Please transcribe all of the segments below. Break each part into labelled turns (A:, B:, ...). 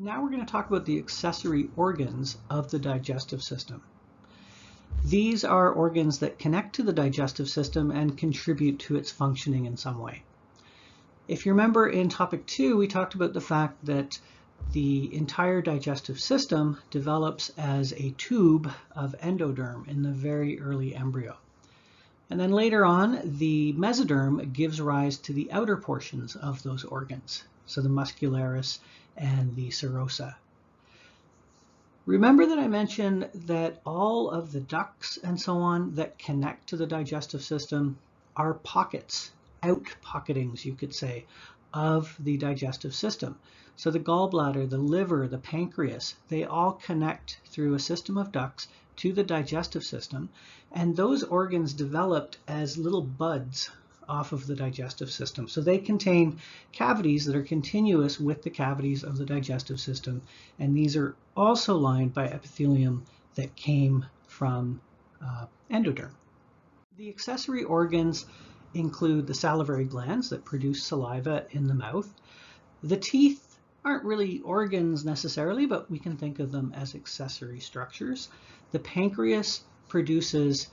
A: Now we're going to talk about the accessory organs of the digestive system. These are organs that connect to the digestive system and contribute to its functioning in some way. If you remember in topic 2, we talked about the fact that the entire digestive system develops as a tube of endoderm in the very early embryo. And then later on, the mesoderm gives rise to the outer portions of those organs, so the muscularis and the serosa. Remember that I mentioned that all of the ducts and so on that connect to the digestive system are pockets, out-pocketings, you could say, of the digestive system. So the gallbladder, the liver, the pancreas, they all connect through a system of ducts to the digestive system, and those organs developed as little buds off of the digestive system. So they contain cavities that are continuous with the cavities of the digestive system, and these are also lined by epithelium that came from endoderm. The accessory organs include the salivary glands that produce saliva in the mouth. The teeth aren't really organs necessarily, but we can think of them as accessory structures. The pancreas produces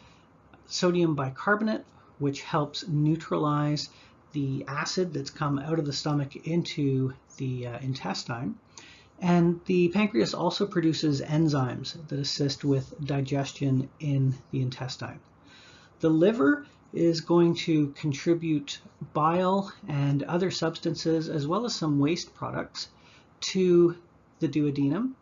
A: sodium bicarbonate, which helps neutralize the acid that's come out of the stomach into the intestine. And the pancreas also produces enzymes that assist with digestion in the intestine. The liver is going to contribute bile and other substances, as well as some waste products, to the duodenum,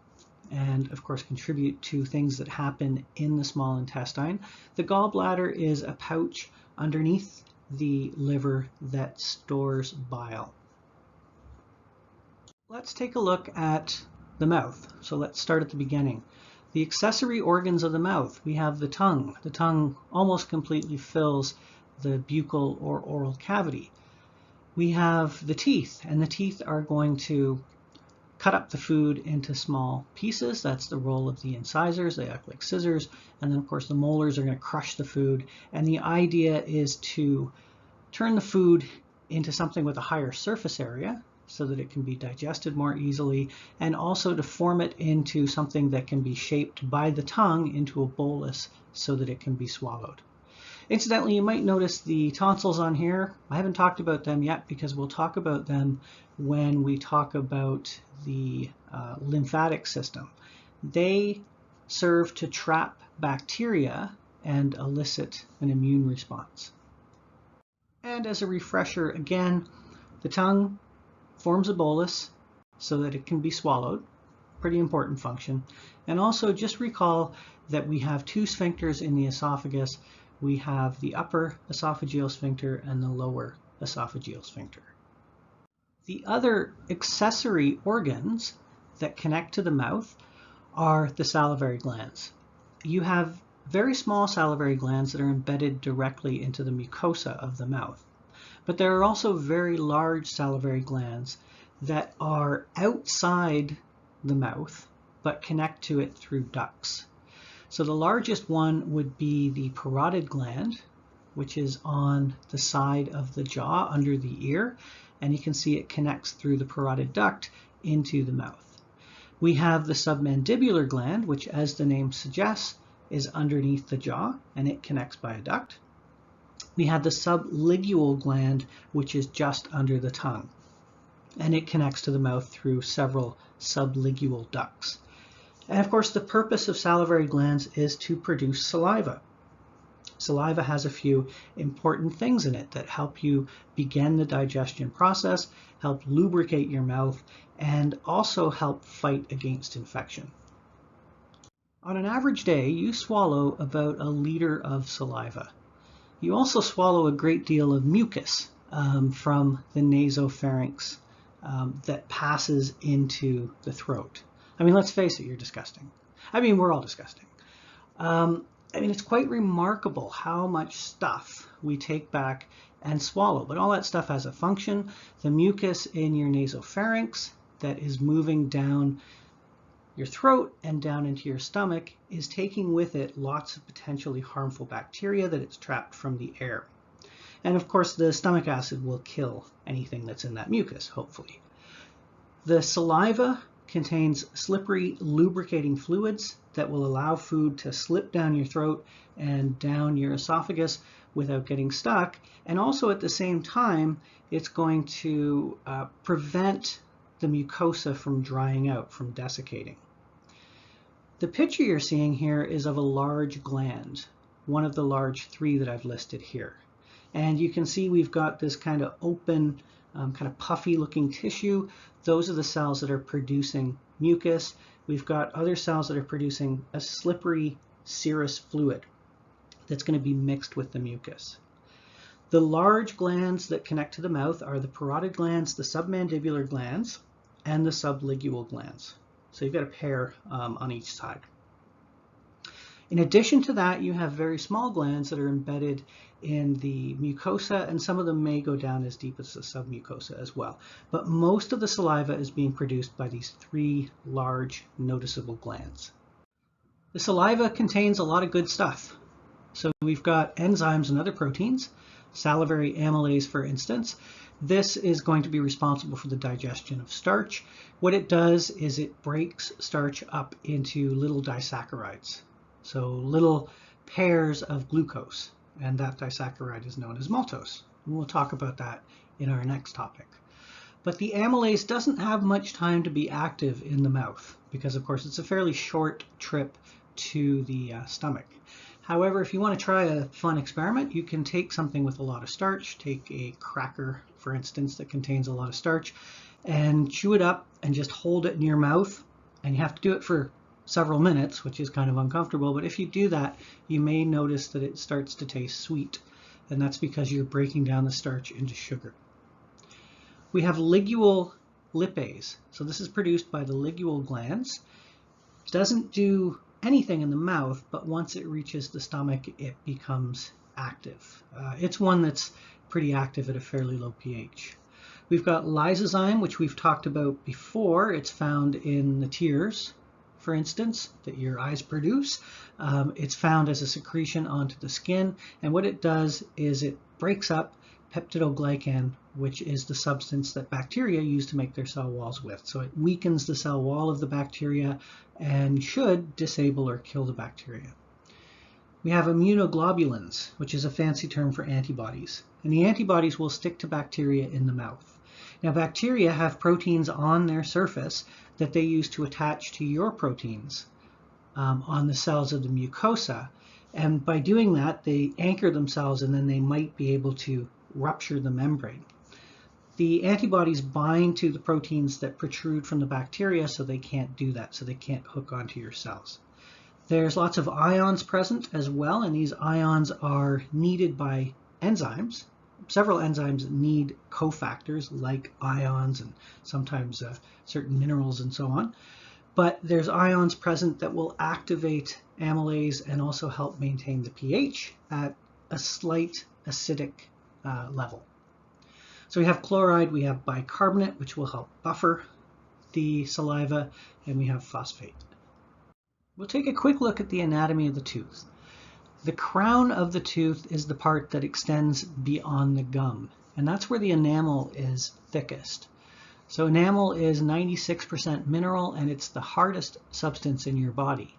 A: and of course contribute to things that happen in the small intestine. The gallbladder is a pouch underneath the liver that stores bile. Let's take a look at the mouth. So let's start at the beginning. The accessory organs of the mouth, we have the tongue. The tongue almost completely fills the buccal or oral cavity. We have the teeth, and the teeth are going to cut up the food into small pieces. That's the role of the incisors. They act like scissors. And then of course the molars are going to crush the food. And the idea is to turn the food into something with a higher surface area so that it can be digested more easily, and also to form it into something that can be shaped by the tongue into a bolus so that it can be swallowed. Incidentally, you might notice the tonsils on here. I haven't talked about them yet because we'll talk about them when we talk about the lymphatic system. They serve to trap bacteria and elicit an immune response. And as a refresher, again, the tongue forms a bolus so that it can be swallowed. Pretty important function. And also just recall that we have two sphincters in the esophagus. We have the upper esophageal sphincter and the lower esophageal sphincter. The other accessory organs that connect to the mouth are the salivary glands. You have very small salivary glands that are embedded directly into the mucosa of the mouth. But there are also very large salivary glands that are outside the mouth but connect to it through ducts. So the largest one would be the parotid gland, which is on the side of the jaw under the ear, and you can see it connects through the parotid duct into the mouth. We have the submandibular gland, which, as the name suggests, is underneath the jaw, and it connects by a duct. We have the sublingual gland, which is just under the tongue, and it connects to the mouth through several sublingual ducts. And of course, the purpose of salivary glands is to produce saliva. Saliva has a few important things in it that help you begin the digestion process, help lubricate your mouth, and also help fight against infection. On an average day, you swallow about 1 liter of saliva. You also swallow a great deal of mucus from the nasopharynx that passes into the throat. I mean, let's face it, you're disgusting. I mean, we're all disgusting. I mean, it's quite remarkable how much stuff we take back and swallow, but all that stuff has a function. The mucus in your nasopharynx that is moving down your throat and down into your stomach is taking with it lots of potentially harmful bacteria that it's trapped from the air. And of course, the stomach acid will kill anything that's in that mucus, hopefully. The saliva contains slippery lubricating fluids that will allow food to slip down your throat and down your esophagus without getting stuck. And also at the same time, it's going to prevent the mucosa from drying out, from desiccating. The picture you're seeing here is of a large gland, one of the large 3 that I've listed here. And you can see we've got this kind of open, kind of puffy looking tissue. Those are the cells that are producing mucus. We've got other cells that are producing a slippery serous fluid that's going to be mixed with the mucus. The large glands that connect to the mouth are the parotid glands, the submandibular glands, and the sublingual glands. So you've got a pair on each side. In addition to that, you have very small glands that are embedded in the mucosa, and some of them may go down as deep as the submucosa as well. But most of the saliva is being produced by these 3 large noticeable glands. The saliva contains a lot of good stuff. So we've got enzymes and other proteins, salivary amylase for instance. This is going to be responsible for the digestion of starch. What it does is it breaks starch up into little disaccharides. So little pairs of glucose, and that disaccharide is known as maltose. And we'll talk about that in our next topic. But the amylase doesn't have much time to be active in the mouth because, of course, it's a fairly short trip to the stomach. However, if you want to try a fun experiment, you can take something with a lot of starch, take a cracker, for instance, that contains a lot of starch, and chew it up and just hold it in your mouth. And you have to do it for several minutes, which is kind of uncomfortable, but if you do that, you may notice that it starts to taste sweet, and that's because you're breaking down the starch into sugar. We have lingual lipase. So this is produced by the lingual glands. It doesn't do anything in the mouth, but once it reaches the stomach, it becomes active. It's one that's pretty active at a fairly low pH. We've got lysozyme, which we've talked about before. It's found in the tears, for instance, that your eyes produce. It's found as a secretion onto the skin, and what it does is it breaks up peptidoglycan, which is the substance that bacteria use to make their cell walls with. So it weakens the cell wall of the bacteria and should disable or kill the bacteria. We have immunoglobulins, which is a fancy term for antibodies, and the antibodies will stick to bacteria in the mouth. Now, bacteria have proteins on their surface that they use to attach to your proteins on the cells of the mucosa, and by doing that, they anchor themselves, and then they might be able to rupture the membrane. The antibodies bind to the proteins that protrude from the bacteria, so they can't do that, so they can't hook onto your cells. There's lots of ions present as well, and these ions are needed by enzymes. Several enzymes need cofactors like ions and sometimes certain minerals and so on. But there's ions present that will activate amylase and also help maintain the pH at a slight acidic level. So we have chloride, we have bicarbonate, which will help buffer the saliva, and we have phosphate. We'll take a quick look at the anatomy of the tooth. The crown of the tooth is the part that extends beyond the gum, and that's where the enamel is thickest. So enamel is 96% mineral, and it's the hardest substance in your body.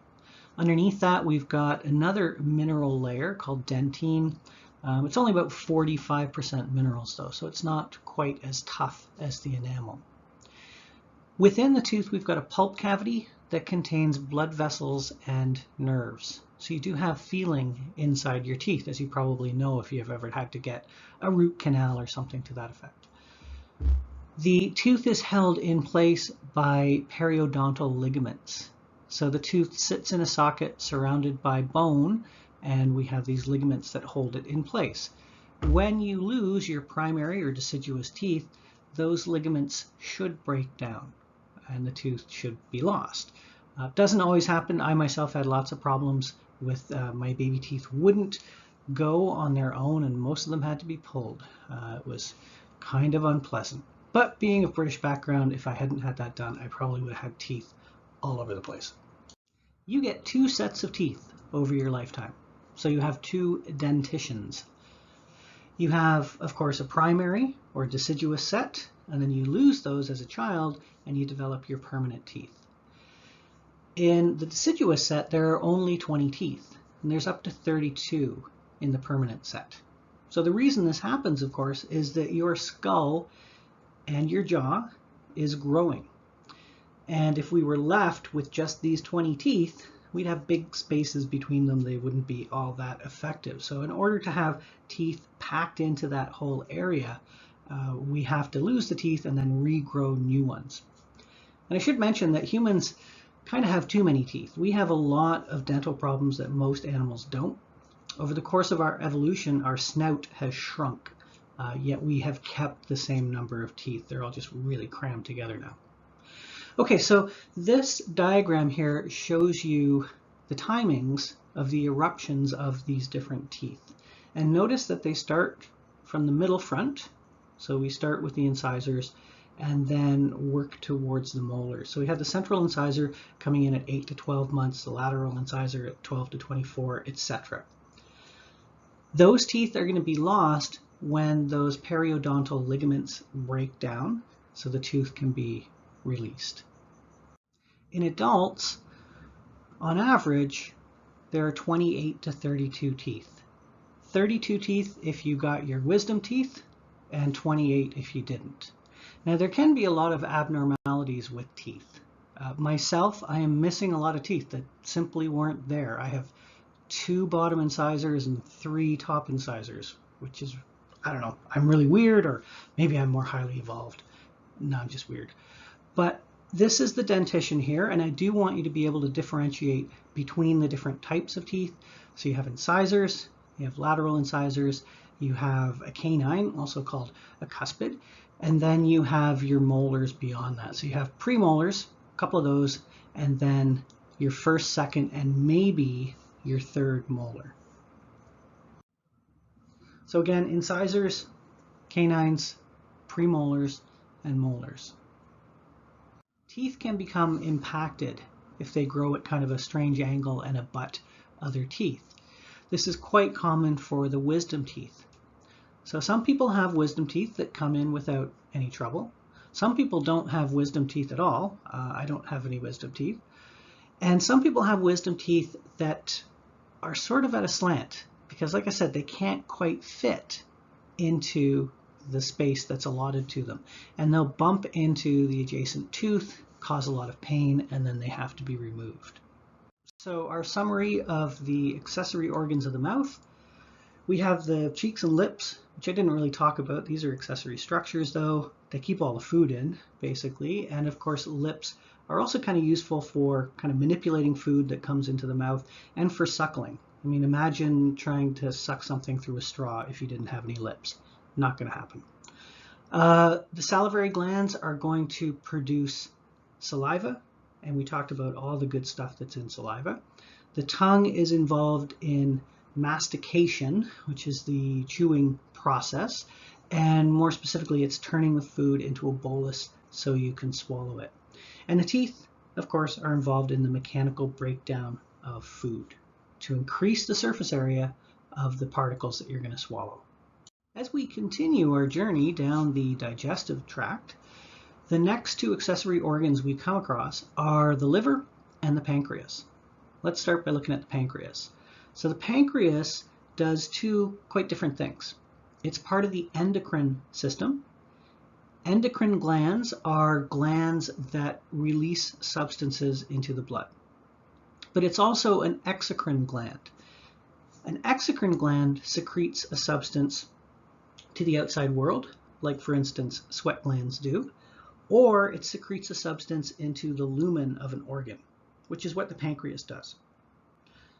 A: Underneath that, we've got another mineral layer called dentine. It's only about 45% minerals though, so it's not quite as tough as the enamel. Within the tooth, we've got a pulp cavity that contains blood vessels and nerves. So you do have feeling inside your teeth, as you probably know if you've ever had to get a root canal or something to that effect. The tooth is held in place by periodontal ligaments. So the tooth sits in a socket surrounded by bone, and we have these ligaments that hold it in place. When you lose your primary or deciduous teeth, those ligaments should break down and the tooth should be lost. Doesn't always happen. I myself had lots of problems with my baby teeth wouldn't go on their own, and most of them had to be pulled. It was kind of unpleasant. But being of British background, if I hadn't had that done, I probably would have had teeth all over the place. You get 2 sets of teeth over your lifetime. So you have 2 dentitions. You have, of course, a primary, or deciduous set, and then you lose those as a child and you develop your permanent teeth. In the deciduous set, there are only 20 teeth, and there's up to 32 in the permanent set. So the reason this happens, of course, is that your skull and your jaw is growing. And if we were left with just these 20 teeth, we'd have big spaces between them. They wouldn't be all that effective. So in order to have teeth packed into that whole area, we have to lose the teeth and then regrow new ones. And I should mention that humans kind of have too many teeth. We have a lot of dental problems that most animals don't. Over the course of our evolution, our snout has shrunk, yet we have kept the same number of teeth. They're all just really crammed together now. Okay, so this diagram here shows you the timings of the eruptions of these different teeth. And notice that they start from the middle front. So we start with the incisors and then work towards the molars. So we have the central incisor coming in at 8 to 12 months, the lateral incisor at 12 to 24, etc. Those teeth are going to be lost when those periodontal ligaments break down, so the tooth can be released. In adults, on average, there are 28 to 32 teeth. 32 teeth if you got your wisdom teeth, and 28 if you didn't. Now there can be a lot of abnormalities with teeth. Myself, I am missing a lot of teeth that simply weren't there. I have 2 bottom incisors and 3 top incisors, which is, I don't know, I'm really weird, or maybe I'm more highly evolved. No, I'm just weird. But this is the dentition here, and I do want you to be able to differentiate between the different types of teeth. So you have incisors, you have lateral incisors, you have a canine, also called a cuspid, and then you have your molars beyond that. So you have premolars, a couple of those, and then your first, second, and maybe your third molar. So again, incisors, canines, premolars, and molars. Teeth can become impacted if they grow at kind of a strange angle and abut other teeth. This is quite common for the wisdom teeth. So some people have wisdom teeth that come in without any trouble. Some people don't have wisdom teeth at all. I don't have any wisdom teeth. And some people have wisdom teeth that are sort of at a slant because, like I said, they can't quite fit into the space that's allotted to them. And they'll bump into the adjacent tooth, cause a lot of pain, and then they have to be removed. So our summary of the accessory organs of the mouth. We have the cheeks and lips, which I didn't really talk about. These are accessory structures though. They keep all the food in, basically. And of course, lips are also kind of useful for kind of manipulating food that comes into the mouth and for suckling. I mean, imagine trying to suck something through a straw if you didn't have any lips. Not going to happen. The salivary glands are going to produce saliva, and we talked about all the good stuff that's in saliva. The tongue is involved in mastication, which is the chewing process, and more specifically, it's turning the food into a bolus so you can swallow it. And the teeth, of course, are involved in the mechanical breakdown of food to increase the surface area of the particles that you're going to swallow. As we continue our journey down the digestive tract, the next 2 accessory organs we come across are the liver and the pancreas. Let's start by looking at the pancreas. So the pancreas does 2 quite different things. It's part of the endocrine system. Endocrine glands are glands that release substances into the blood. But it's also an exocrine gland. An exocrine gland secretes a substance to the outside world, like for instance sweat glands do, or it secretes a substance into the lumen of an organ, which is what the pancreas does.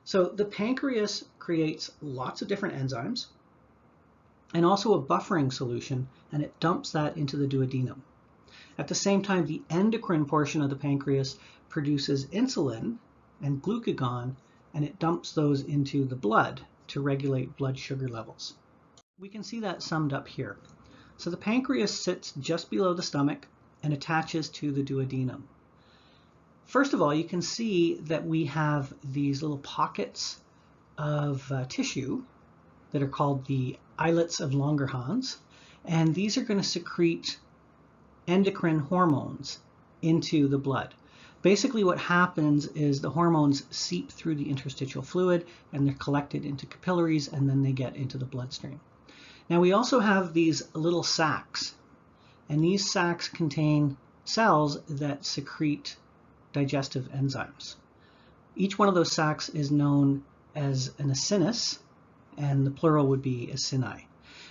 A: So the pancreas creates lots of different enzymes and also a buffering solution, and it dumps that into the duodenum. At the same time, the endocrine portion of the pancreas produces insulin and glucagon, and it dumps those into the blood to regulate blood sugar levels. We can see that summed up here. So the pancreas sits just below the stomach and attaches to the duodenum. First of all, you can see that we have these little pockets of tissue that are called the islets of Langerhans, and these are going to secrete endocrine hormones into the blood. Basically what happens is the hormones seep through the interstitial fluid and they're collected into capillaries and then they get into the bloodstream. Now we also have these little sacs, and these sacs contain cells that secrete digestive enzymes. Each one of those sacs is known as an acinus, and the plural would be acini.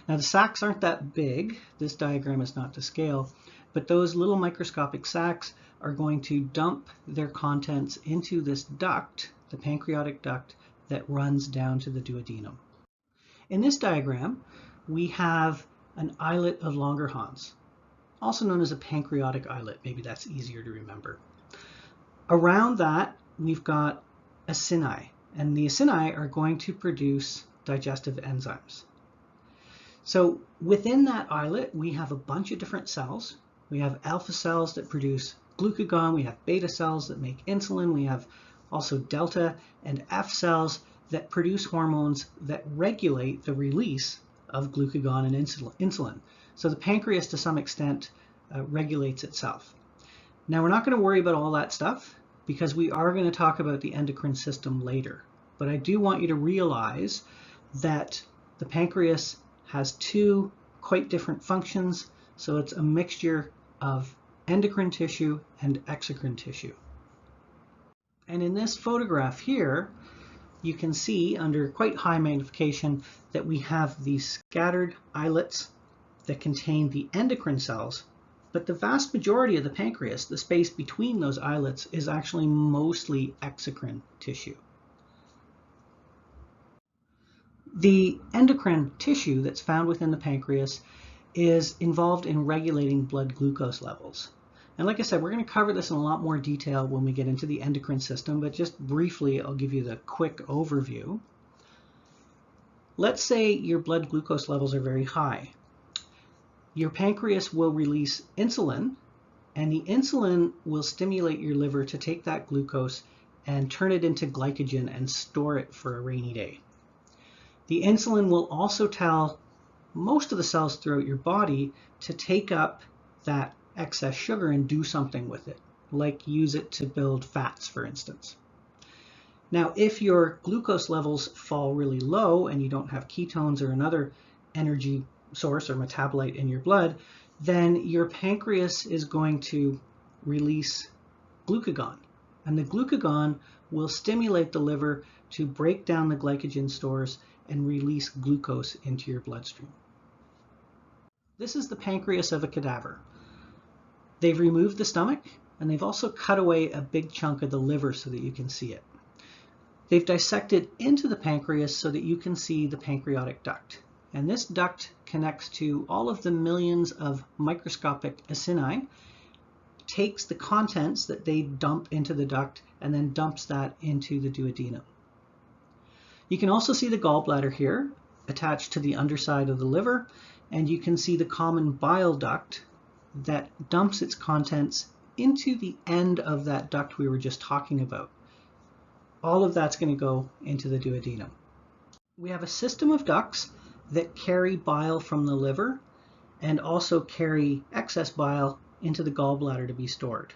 A: Now the sacs aren't that big, this diagram is not to scale, but those little microscopic sacs are going to dump their contents into this duct, the pancreatic duct, that runs down to the duodenum. In this diagram, we have an islet of Langerhans, also known as a pancreatic islet. Maybe that's easier to remember. Around that, we've got acini, and the acini are going to produce digestive enzymes. So within that islet, we have a bunch of different cells. We have alpha cells that produce glucagon, we have beta cells that make insulin, we have also delta and F cells that produce hormones that regulate the release of glucagon and insulin. So the pancreas to some extent regulates itself. Now we're not going to worry about all that stuff because we are going to talk about the endocrine system later. But I do want you to realize that the pancreas has two quite different functions. So it's a mixture of endocrine tissue and exocrine tissue. And in this photograph here, you can see under quite high magnification that we have these scattered islets that contain the endocrine cells, but the vast majority of the pancreas, the space between those islets, is actually mostly exocrine tissue. The endocrine tissue that's found within the pancreas is involved in regulating blood glucose levels. And like I said, we're going to cover this in a lot more detail when we get into the endocrine system, but just briefly, I'll give you the quick overview. Let's say your blood glucose levels are very high. Your pancreas will release insulin, and the insulin will stimulate your liver to take that glucose and turn it into glycogen and store it for a rainy day. The insulin will also tell most of the cells throughout your body to take up that excess sugar and do something with it, like use it to build fats, for instance. Now, if your glucose levels fall really low and you don't have ketones or another energy source or metabolite in your blood, then your pancreas is going to release glucagon. And the glucagon will stimulate the liver to break down the glycogen stores and release glucose into your bloodstream. This is the pancreas of a cadaver. They've removed the stomach, and they've also cut away a big chunk of the liver so that you can see it. They've dissected into the pancreas so that you can see the pancreatic duct. And this duct connects to all of the millions of microscopic acini, takes the contents that they dump into the duct, and then dumps that into the duodenum. You can also see the gallbladder here, attached to the underside of the liver, and you can see the common bile duct that dumps its contents into the end of that duct we were just talking about. All of that's going to go into the duodenum. We have a system of ducts that carry bile from the liver and also carry excess bile into the gallbladder to be stored.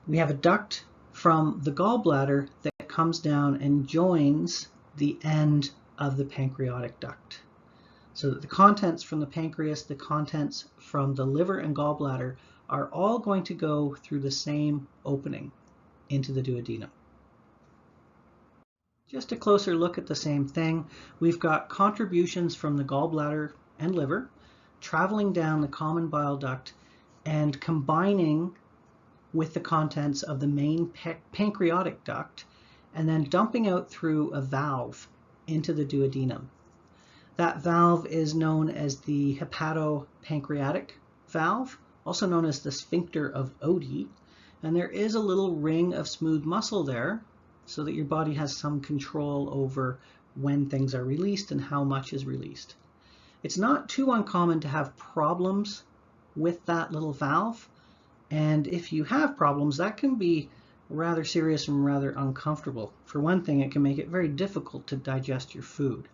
A: We have a duct from the gallbladder that comes down and joins the end of the pancreatic duct. So that the contents from the pancreas, the contents from the liver and gallbladder are all going to go through the same opening into the duodenum. Just a closer look at the same thing. We've got contributions from the gallbladder and liver traveling down the common bile duct and combining with the contents of the main pancreatic duct and then dumping out through a valve into the duodenum. That valve is known as the hepatopancreatic valve, also known as the sphincter of Oddi, and there is a little ring of smooth muscle there so that your body has some control over when things are released and how much is released. It's not too uncommon to have problems with that little valve, and if you have problems, that can be rather serious and rather uncomfortable. For one thing, it can make it very difficult to digest your food.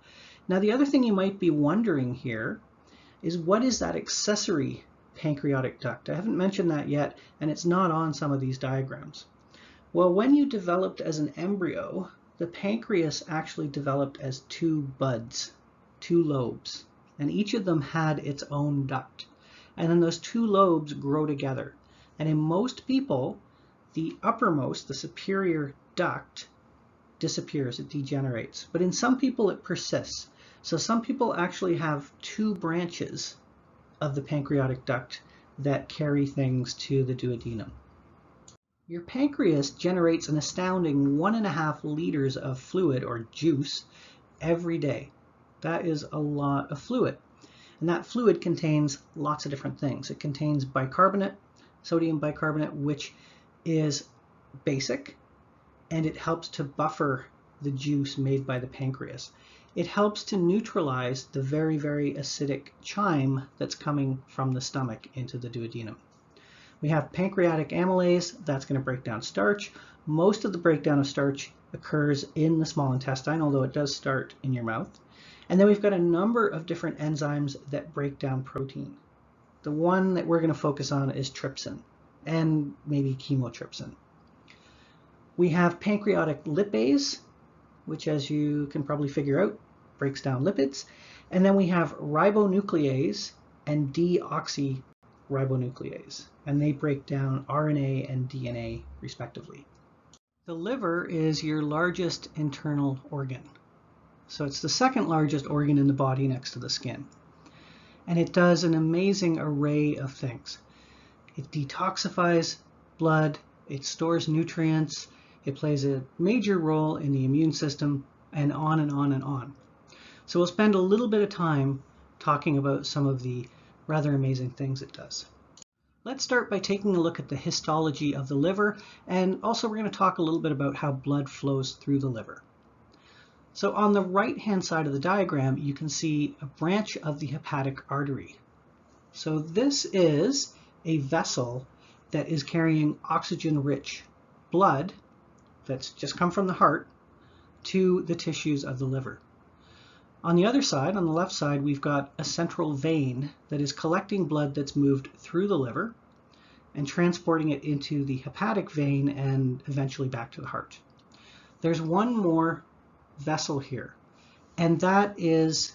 A: Now, the other thing you might be wondering here is what is that accessory pancreatic duct? I haven't mentioned that yet, and it's not on some of these diagrams. Well, when you developed as an embryo, the pancreas actually developed as two buds, two lobes, and each of them had its own duct. And then those two lobes grow together. And in most people, the uppermost, the superior duct, disappears, it degenerates. But in some people, it persists. So some people actually have two branches of the pancreatic duct that carry things to the duodenum. Your pancreas generates an astounding 1.5 liters of fluid or juice every day. That is a lot of fluid. And that fluid contains lots of different things. It contains bicarbonate, sodium bicarbonate, which is basic, and it helps to buffer the juice made by the pancreas. It helps to neutralize the very, very acidic chyme that's coming from the stomach into the duodenum. We have pancreatic amylase, that's going to break down starch. Most of the breakdown of starch occurs in the small intestine, although it does start in your mouth. And then we've got a number of different enzymes that break down protein. The one that we're going to focus on is trypsin, and maybe chymotrypsin. We have pancreatic lipase, which, as you can probably figure out, breaks down lipids. And then we have ribonuclease and deoxyribonuclease, and they break down RNA and DNA respectively. The liver is your largest internal organ. So it's the second largest organ in the body next to the skin. And it does an amazing array of things. It detoxifies blood, it stores nutrients, it plays a major role in the immune system, and on and on and on. So we'll spend a little bit of time talking about some of the rather amazing things it does. Let's start by taking a look at the histology of the liver, and also we're going to talk a little bit about how blood flows through the liver. So on the right-hand side of the diagram, you can see a branch of the hepatic artery. So this is a vessel that is carrying oxygen-rich blood that's just come from the heart to the tissues of the liver. On the other side, on the left side, we've got a central vein that is collecting blood that's moved through the liver and transporting it into the hepatic vein and eventually back to the heart. There's one more vessel here, and that is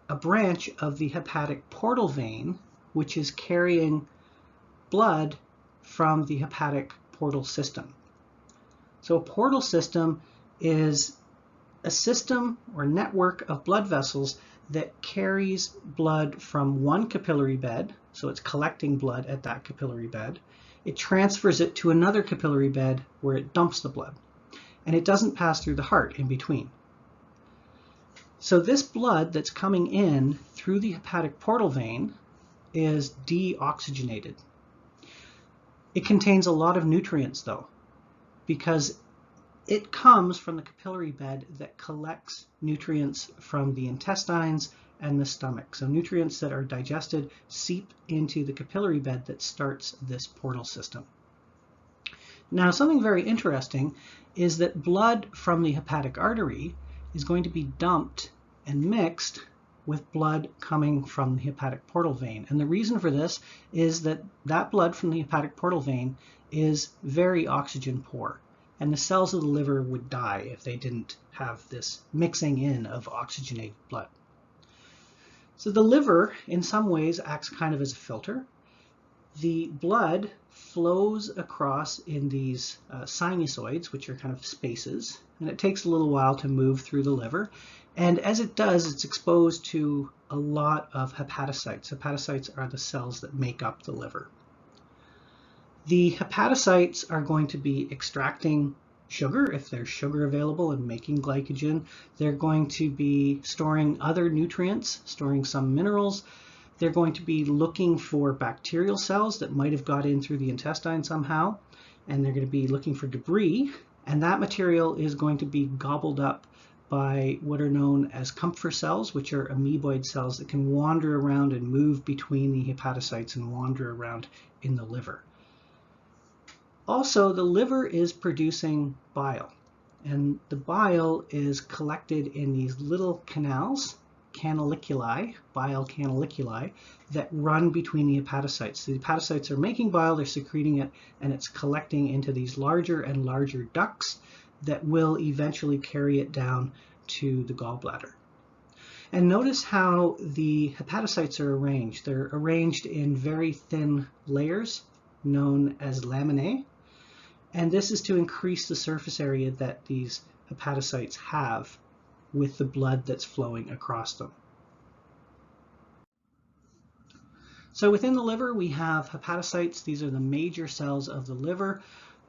A: a branch of the hepatic portal vein, which is carrying blood from the hepatic portal system. So a portal system is a system or network of blood vessels that carries blood from one capillary bed, so it's collecting blood at that capillary bed. It transfers it to another capillary bed where it dumps the blood, and it doesn't pass through the heart in between. So this blood that's coming in through the hepatic portal vein is deoxygenated. It contains a lot of nutrients though, because it comes from the capillary bed that collects nutrients from the intestines and the stomach. So nutrients that are digested seep into the capillary bed that starts this portal system. Now, something very interesting is that blood from the hepatic artery is going to be dumped and mixed with blood coming from the hepatic portal vein. And the reason for this is that that blood from the hepatic portal vein is very oxygen poor. And the cells of the liver would die if they didn't have this mixing in of oxygenated blood. So the liver, in some ways, acts kind of as a filter. The blood flows across in these sinusoids, which are kind of spaces, and it takes a little while to move through the liver. And as it does, it's exposed to a lot of hepatocytes. Hepatocytes are the cells that make up the liver. The hepatocytes are going to be extracting sugar, if there's sugar available, and making glycogen. They're going to be storing other nutrients, storing some minerals. They're going to be looking for bacterial cells that might have got in through the intestine somehow, and they're going to be looking for debris, and that material is going to be gobbled up by what are known as Kupffer cells, which are amoeboid cells that can wander around and move between the hepatocytes and wander around in the liver. Also, the liver is producing bile, and the bile is collected in these little canals canaliculi, bile canaliculi, that run between the hepatocytes. The hepatocytes are making bile, they're secreting it, and it's collecting into these larger and larger ducts that will eventually carry it down to the gallbladder. And notice how the hepatocytes are arranged. They're arranged in very thin layers known as laminae. And this is to increase the surface area that these hepatocytes have with the blood that's flowing across them. So within the liver, we have hepatocytes. These are the major cells of the liver.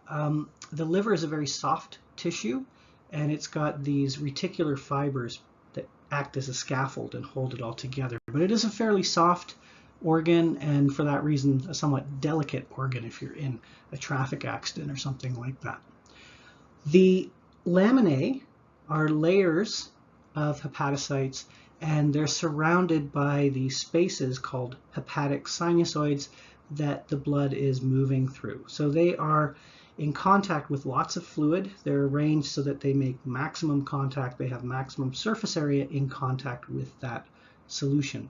A: The liver is a very soft tissue, and it's got these reticular fibers that act as a scaffold and hold it all together. But it is a fairly soft organ, and for that reason, a somewhat delicate organ if you're in a traffic accident or something like that. The laminae are layers of hepatocytes, and they're surrounded by these spaces called hepatic sinusoids that the blood is moving through. So they are in contact with lots of fluid. They're arranged so that they make maximum contact. They have maximum surface area in contact with that solution.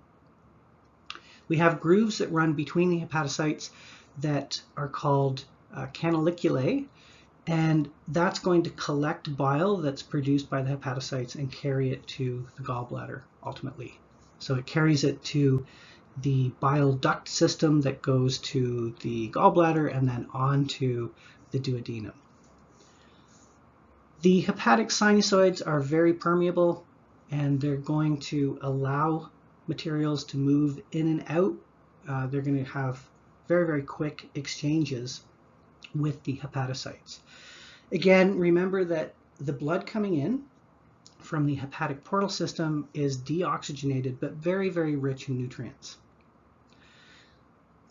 A: We have grooves that run between the hepatocytes that are called canaliculae, and that's going to collect bile that's produced by the hepatocytes and carry it to the gallbladder ultimately. So it carries it to the bile duct system that goes to the gallbladder and then on to the duodenum. The hepatic sinusoids are very permeable, and they're going to allow materials to move in and out. They're going to have very, very quick exchanges with the hepatocytes. Again, remember that the blood coming in from the hepatic portal system is deoxygenated, but very, very rich in nutrients.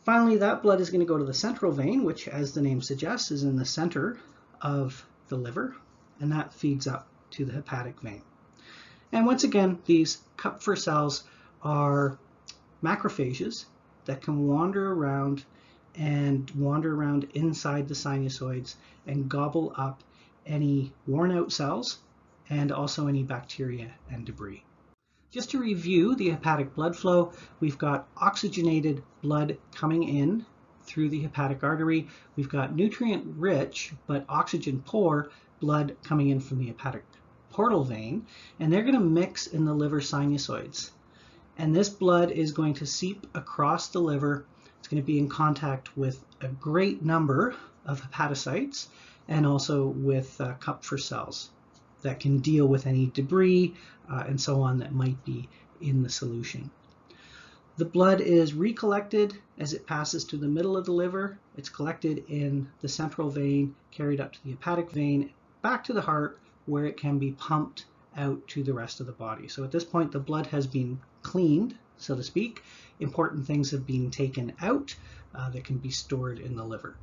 A: Finally, that blood is going to go to the central vein, which, as the name suggests, is in the center of the liver, and that feeds up to the hepatic vein. And once again, these Kupffer cells are macrophages that can wander around inside the sinusoids and gobble up any worn out cells and also any bacteria and debris. Just to review the hepatic blood flow, we've got oxygenated blood coming in through the hepatic artery. We've got nutrient-rich but oxygen-poor blood coming in from the hepatic portal vein, and they're going to mix in the liver sinusoids. And this blood is going to seep across the liver. It's going to be in contact with a great number of hepatocytes and also with Kupffer cells that can deal with any debris and so on that might be in the solution. The blood is recollected as it passes to the middle of the liver. It's collected in the central vein, carried up to the hepatic vein, back to the heart, where it can be pumped out to the rest of the body. So at this point, the blood has been cleaned, so to speak. Important things have been taken out that can be stored in the liver.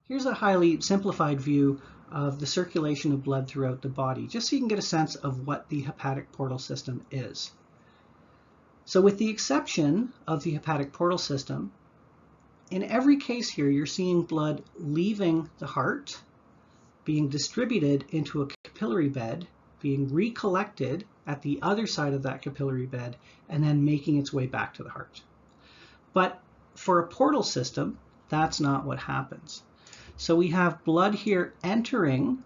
A: Here's a highly simplified view of the circulation of blood throughout the body, just so you can get a sense of what the hepatic portal system is. So with the exception of the hepatic portal system, in every case here, you're seeing blood leaving the heart, being distributed into a capillary bed, being recollected at the other side of that capillary bed, and then making its way back to the heart. But for a portal system, that's not what happens. So we have blood here entering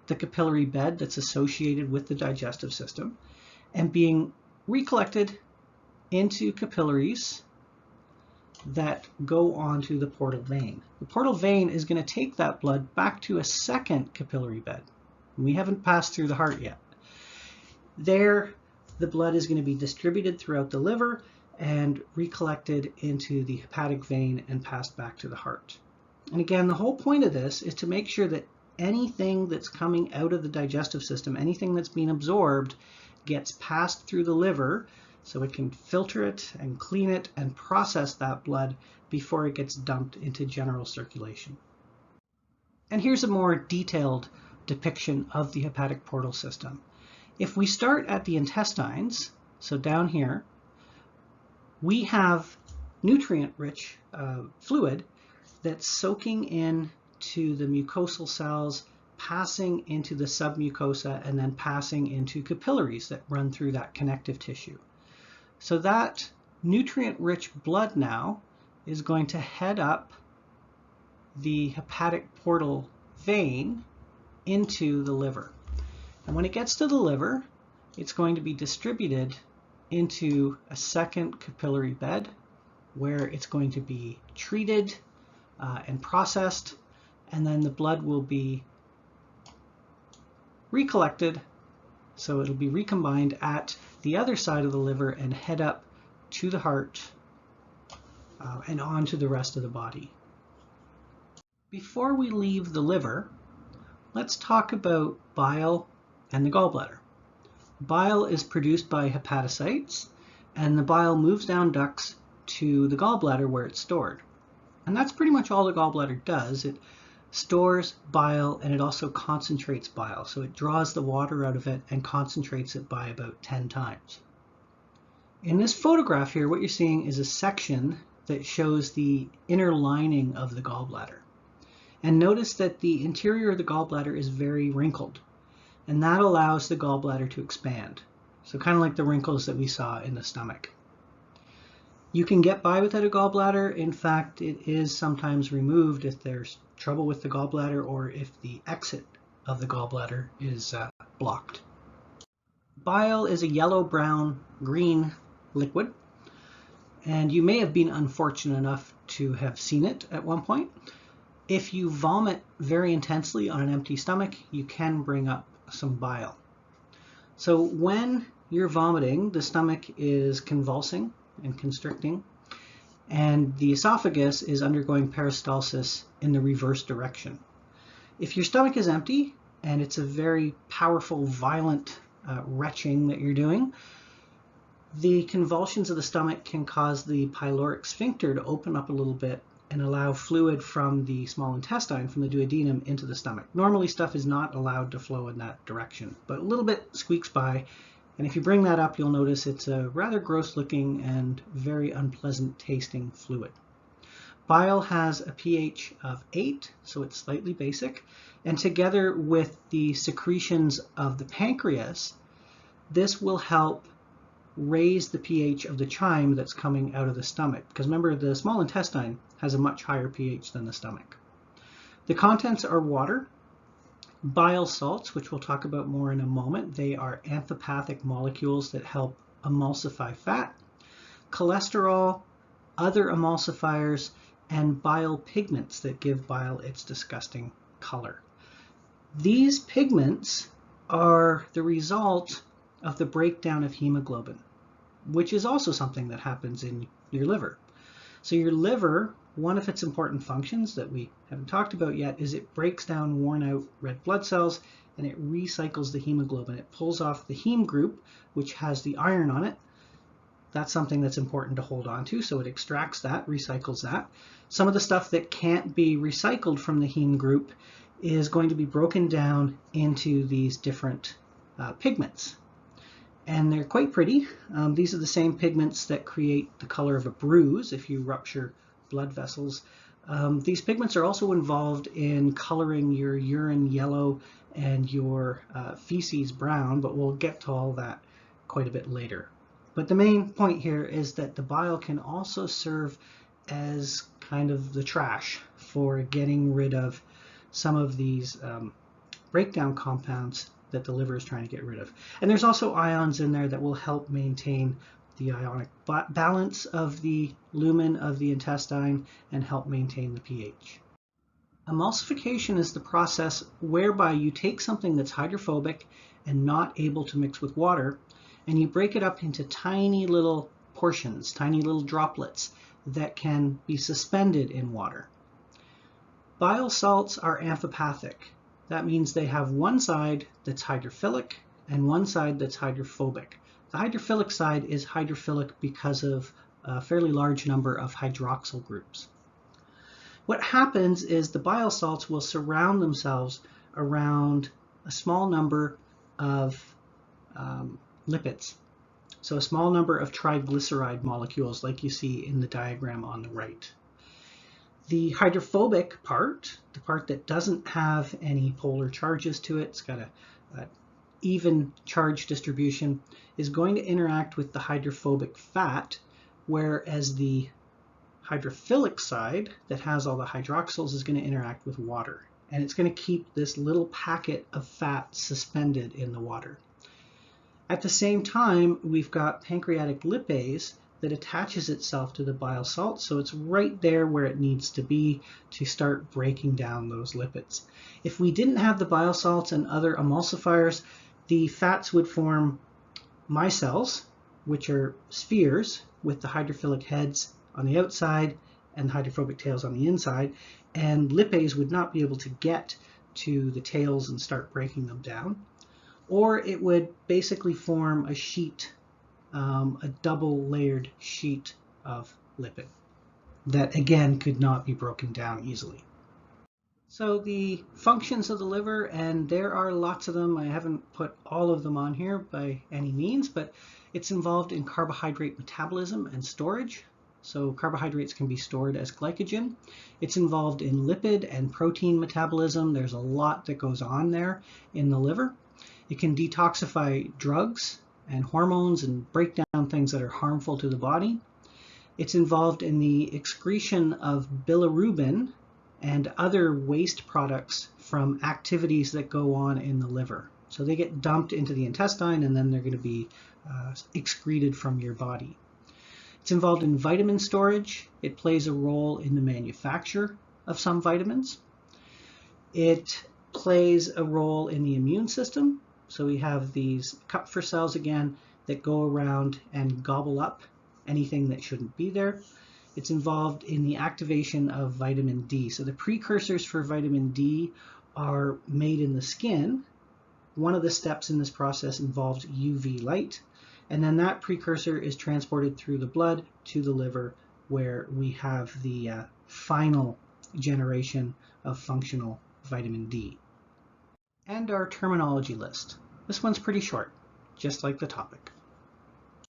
A: the capillary bed that's associated with the digestive system and being recollected into capillaries that go onto the portal vein. The portal vein is going to take that blood back to a second capillary bed. We haven't passed through the heart yet. There, the blood is going to be distributed throughout the liver and recollected into the hepatic vein and passed back to the heart. And again, the whole point of this is to make sure that anything that's coming out of the digestive system, anything that's being absorbed, gets passed through the liver so it can filter it and clean it and process that blood before it gets dumped into general circulation. And here's a more detailed depiction of the hepatic portal system. If we start at the intestines, so down here, we have nutrient-rich fluid that's soaking in to the mucosal cells, passing into the submucosa and then passing into capillaries that run through that connective tissue. So that nutrient-rich blood now is going to head up the hepatic portal vein into the liver. And when it gets to the liver, it's going to be distributed into a second capillary bed where it's going to be treated and processed, and then the blood will be recollected, so it'll be recombined at the other side of the liver and head up to the heart and on to the rest of the body. Before we leave the liver, let's talk about bile and the gallbladder. Bile is produced by hepatocytes, and the bile moves down ducts to the gallbladder where it's stored. And that's pretty much all the gallbladder does. It stores bile and it also concentrates bile. So it draws the water out of it and concentrates it by about 10 times. In this photograph here, what you're seeing is a section that shows the inner lining of the gallbladder. And notice that the interior of the gallbladder is very wrinkled, and that allows the gallbladder to expand. So kind of like the wrinkles that we saw in the stomach. You can get by without a gallbladder. In fact, it is sometimes removed if there's trouble with the gallbladder or if the exit of the gallbladder is blocked. Bile is a yellow, brown, green liquid, and you may have been unfortunate enough to have seen it at one point. If you vomit very intensely on an empty stomach, you can bring up some bile. So when you're vomiting, the stomach is convulsing and constricting, and the esophagus is undergoing peristalsis in the reverse direction. If your stomach is empty and it's a very powerful, violent retching that you're doing, the convulsions of the stomach can cause the pyloric sphincter to open up a little bit and allow fluid from the small intestine, from the duodenum, into the stomach. Normally stuff is not allowed to flow in that direction, but a little bit squeaks by, and if you bring that up, you'll notice it's a rather gross looking and very unpleasant tasting fluid. Bile has a pH of 8, so it's slightly basic, and together with the secretions of the pancreas, this will help raise the pH of the chyme that's coming out of the stomach. Because remember, the small intestine has a much higher pH than the stomach. The contents are water, bile salts, which we'll talk about more in a moment. They are amphipathic molecules that help emulsify fat, cholesterol, other emulsifiers, and bile pigments that give bile its disgusting color. These pigments are the result of the breakdown of hemoglobin, which is also something that happens in your liver. So your liver, one of its important functions that we haven't talked about yet, is it breaks down worn out red blood cells and it recycles the hemoglobin. It pulls off the heme group, which has the iron on it. That's something that's important to hold on to, so it extracts that, recycles that. Some of the stuff that can't be recycled from the heme group is going to be broken down into these different pigments. And they're quite pretty. These are the same pigments that create the color of a bruise if you rupture blood vessels. These pigments are also involved in coloring your urine yellow and your feces brown, but we'll get to all that quite a bit later. But the main point here is that the bile can also serve as kind of the trash for getting rid of some of these breakdown compounds that the liver is trying to get rid of. And there's also ions in there that will help maintain the ionic balance of the lumen of the intestine and help maintain the pH. Emulsification is the process whereby you take something that's hydrophobic and not able to mix with water, and you break it up into tiny little portions, tiny little droplets that can be suspended in water. Bile salts are amphipathic. That means they have one side that's hydrophilic and one side that's hydrophobic. The hydrophilic side is hydrophilic because of a fairly large number of hydroxyl groups. What happens is the bile salts will surround themselves around a small number of lipids. So a small number of triglyceride molecules like you see in the diagram on the right. The hydrophobic part, the part that doesn't have any polar charges to it, it's got a even charge distribution, is going to interact with the hydrophobic fat, whereas the hydrophilic side that has all the hydroxyls is going to interact with water. And it's going to keep this little packet of fat suspended in the water. At the same time, we've got pancreatic lipase that attaches itself to the bile salt, so it's right there where it needs to be to start breaking down those lipids. If we didn't have the bile salts and other emulsifiers, the fats would form micelles, which are spheres with the hydrophilic heads on the outside and the hydrophobic tails on the inside, and lipase would not be able to get to the tails and start breaking them down. Or it would basically form a sheet, a double layered sheet of lipid that again could not be broken down easily. So the functions of the liver, and there are lots of them. I haven't put all of them on here by any means, but it's involved in carbohydrate metabolism and storage. So carbohydrates can be stored as glycogen. It's involved in lipid and protein metabolism. There's a lot that goes on there in the liver. It can detoxify drugs and hormones and break down things that are harmful to the body. It's involved in the excretion of bilirubin and other waste products from activities that go on in the liver. So they get dumped into the intestine and then they're going to be excreted from your body. It's involved in vitamin storage. It plays a role in the manufacture of some vitamins. It plays a role in the immune system. So we have these Kupffer cells again that go around and gobble up anything that shouldn't be there. It's involved in the activation of vitamin D. So the precursors for vitamin D are made in the skin. One of the steps in this process involves UV light, and then that precursor is transported through the blood to the liver, where we have the final generation of functional vitamin D. And our terminology list. This one's pretty short, just like the topic.